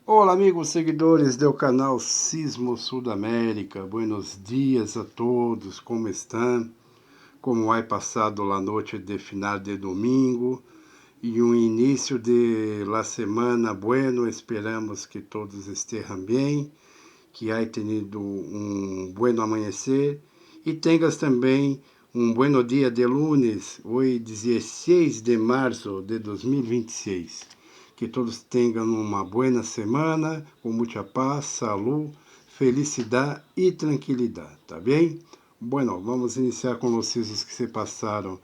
Olá, amigos seguidores do canal Sismo Sudamérica. Buenos dias a todos, como estão? Como vai passado a noite de final de domingo e um início de la semana bueno? Esperamos que todos estejam bem, que haya tenido um bueno amanhecer e tenhas também um bueno dia de lunes, hoje 16 de março de 2026. Que todos tenham uma boa semana, com muita paz, saúde, felicidade e tranquilidade, tá bem? Bueno, vamos iniciar com os sisos que se passaram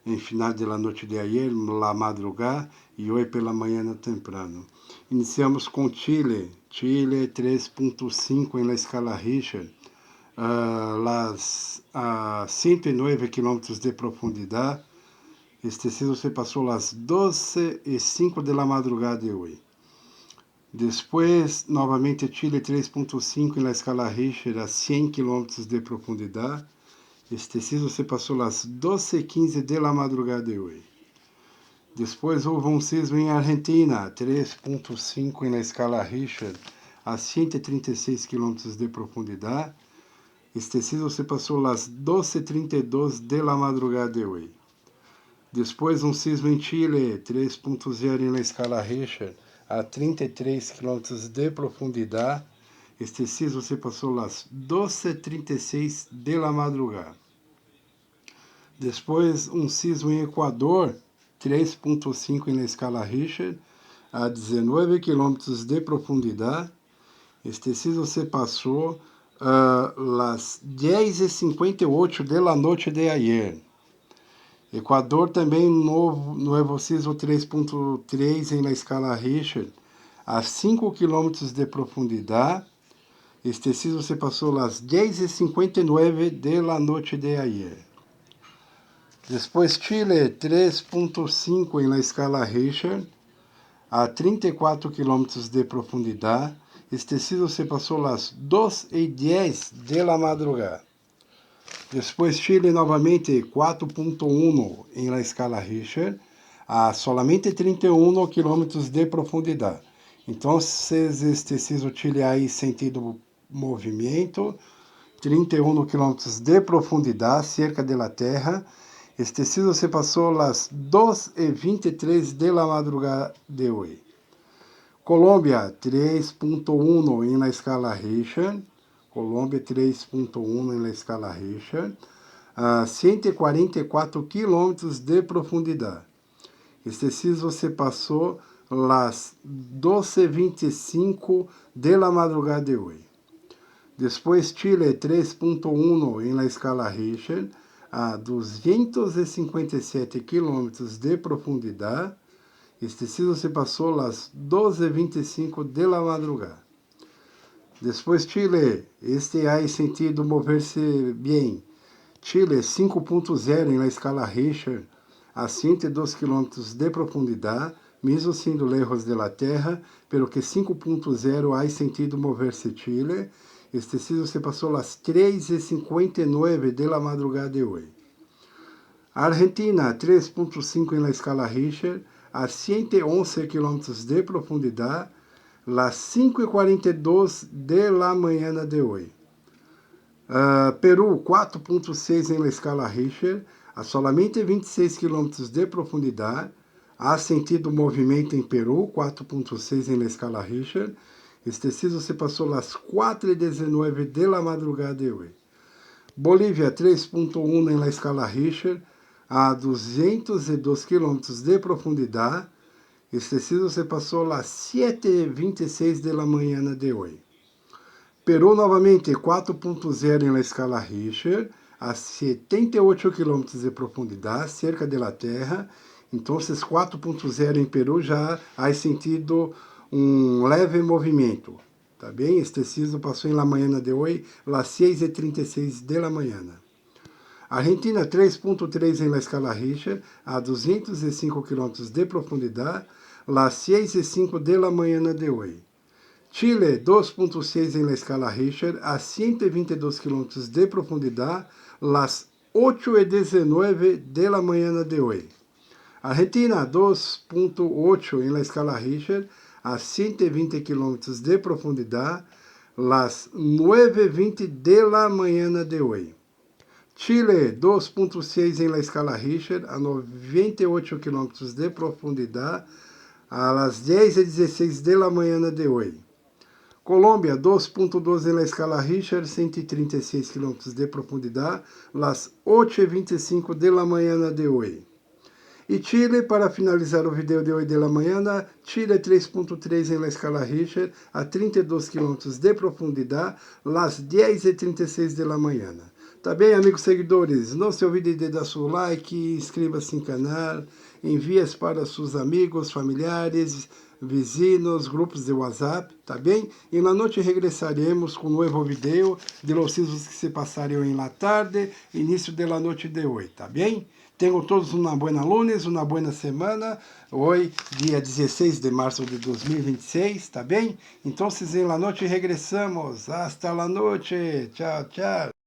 em final de la noite de ayer, la madrugada e hoje pela manhã temprano. Iniciamos com Chile 3.5 em la escala Richter, a 109 quilômetros de profundidade. Este sismo se passou às 12:05 da madrugada de hoje. Depois, novamente, Chile 3.5 na escala Richter a 100 km de profundidade. Este sismo se passou às 12:15 da madrugada de hoje. Depois houve um sismo em Argentina, 3.5 na escala Richter a 136 km de profundidade. Este sismo se passou às 12:32 da madrugada de hoje. Depois um sismo em Chile, 3.0 na escala Richter, a 33 km de profundidade. Este sismo se passou às 12:36 da madrugada. Depois um sismo em Equador, 3.5 na escala Richter, a 19 km de profundidade. Este sismo se passou às 10:58 da noite de ayer. Equador também novo sismo 3.3 na escala Richter, a 5 km de profundidade. Este sismo se passou às 10:59 da noite de ayer. Depois Chile 3.5 na escala Richter, a 34 km de profundidade. Este sismo se passou às 2:10 da madrugada. Depois Chile novamente 4.1 em la escala Richter, a solamente 31 km de profundidade. Então, este sismo Chile aí sentido movimento, 31 km de profundidade, cerca da terra. Este sismo se passou às 2:23 da madrugada de hoje. Colômbia 3.1 em la escala Richter. Colômbia 3.1 na escala Richter, a 144 km de profundidade. Este sismo se passou às 12:25 da madrugada de hoje. Depois Chile 3.1 em la escala Richter, a 257 km de profundidade. Este sismo se passou às 12:25 da madrugada. Depois Chile, este aí sentido mover-se bem. Chile 5.0 na escala Richter, a 102 km de profundidade, mesmo sendo lejos da terra, pelo que 5.0 aí sentido mover-se Chile. Este sismo se passou às 3:59 da madrugada de hoje. Argentina 3.5 na escala Richter, a 111 km de profundidade, às 5:42 da manhã de hoje. Peru 4.6 em la escala Richter, a solamente 26 km de profundidade. Há sentido movimento em Peru, 4.6 em la escala Richter. Este sismo se passou às 4:19 da madrugada de hoje. Bolívia 3.1 em la escala Richter, a 202 km de profundidade. Este sismo se passou às 7:26 da manhã de hoje. Peru novamente 4.0 em la escala Richter, a 78 km de profundidade, cerca da terra. Então, 4.0 em Peru já há sentido um leve movimento, tá bem? Este sismo passou em la manhã de hoje, às 6:36 da manhã. Argentina 3.3 em la escala Richter, a 205 km de profundidade, às 6:05 da manhã de hoje. Chile 2.6 em la escala Richter, a 122 km de profundidade, às 8:19 da manhã de hoje. Argentina 2.8 em la escala Richter, a 120 kilómetros de profundidad, las 9:20 de la mañana de hoy. Chile, 2.6 en la escala Richter, a 98 kilómetros de profundidad, a las 10:16 de la mañana de hoy. Colômbia, 2.12 en la escala Richter, 136 kilómetros de profundidad, las 8:25 de la mañana de hoy. E Chile, para finalizar o vídeo de hoje de la mañana, Chile 3.3 en la escala Richter, a 32 kilómetros de profundidad, las 10:36 de la mañana. Tá bem, amigos seguidores? Não se olvide de dar seu like, inscreva-se no canal, envie para seus amigos, familiares, vizinhos, grupos de WhatsApp, tá bem? E na noite regressaremos com um novo vídeo de los sismos que se passaram em la tarde, início de la noite de hoje, tá bem? Tenham todos uma boa lunes, uma boa semana. Hoje, dia 16 de março de 2026, tá bem? Então, em la noite regressamos. Hasta la noite. Tchau, tchau.